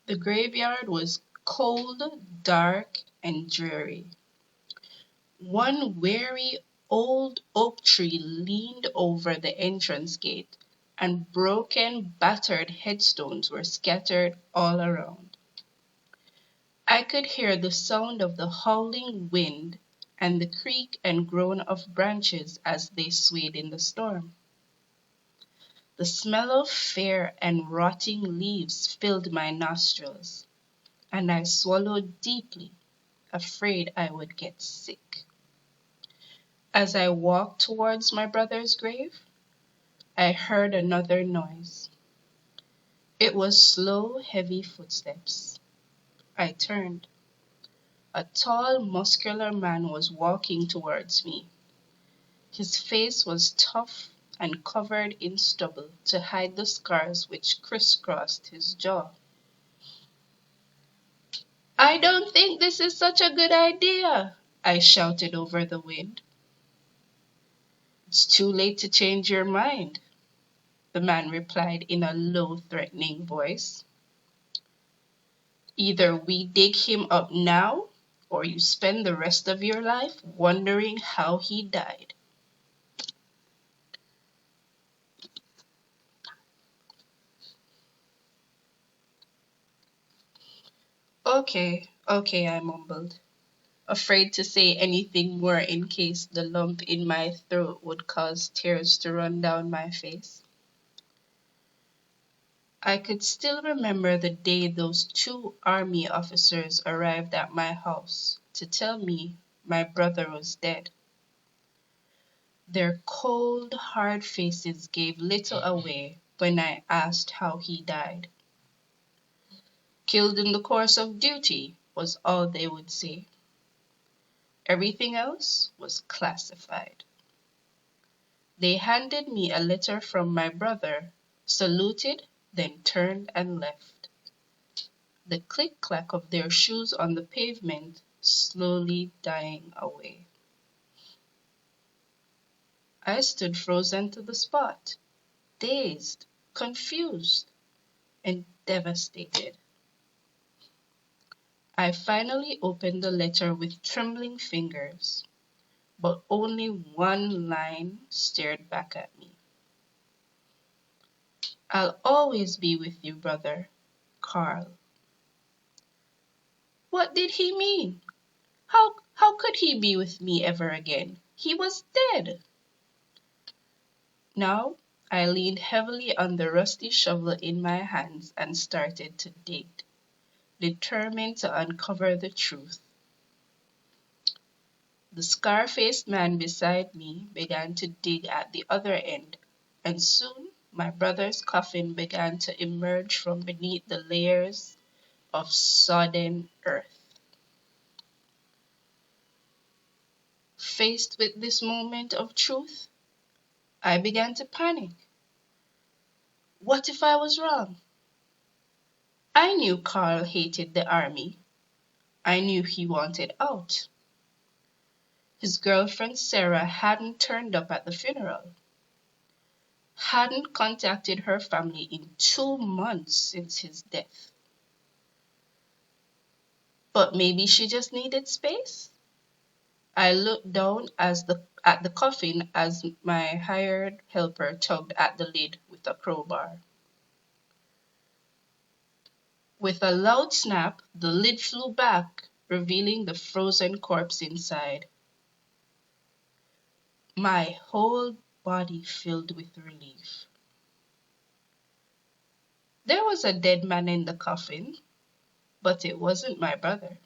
The graveyard was cold, dark, and dreary. One weary old oak tree leaned over the entrance gate, and broken, battered headstones were scattered all around. I could hear the sound of the howling wind and the creak and groan of branches as they swayed in the storm. The smell of fair and rotting leaves filled my nostrils, and I swallowed deeply, afraid I would get sick. As I walked towards my brother's grave, I heard another noise. It was slow, heavy footsteps. I turned. A tall, muscular man was walking towards me. His face was tough and covered in stubble to hide the scars which crisscrossed his jaw. "I don't think this is such a good idea," I shouted over the wind. "It's too late to change your mind," the man replied in a low, threatening voice. "Either we dig him up now, or you spend the rest of your life wondering how he died." Okay, I mumbled, afraid to say anything more in case the lump in my throat would cause tears to run down my face. I could still remember the day those 2 army officers arrived at my house to tell me my brother was dead. Their cold, hard faces gave little away when I asked how he died. "Killed in the course of duty," was all they would say. Everything else was classified. They handed me a letter from my brother, saluted, then turned and left. The click-clack of their shoes on the pavement slowly dying away. I stood frozen to the spot, dazed, confused, and devastated. I finally opened the letter with trembling fingers, but only one line stared back at me. "I'll always be with you, brother, Carl." What did he mean? How could he be with me ever again? He was dead. Now I leaned heavily on the rusty shovel in my hands and started to dig, determined to uncover the truth. The scar-faced man beside me began to dig at the other end, and soon my brother's coffin began to emerge from beneath the layers of sodden earth. Faced with this moment of truth, I began to panic. What if I was wrong? I knew Carl hated the army. I knew he wanted out. His girlfriend Sarah hadn't turned up at the funeral, hadn't contacted her family in 2 months since his death. But maybe she just needed space? I looked down at the coffin as my hired helper tugged at the lid with a crowbar. With a loud snap, the lid flew back, revealing the frozen corpse inside. My whole body filled with relief. There was a dead man in the coffin, but it wasn't my brother.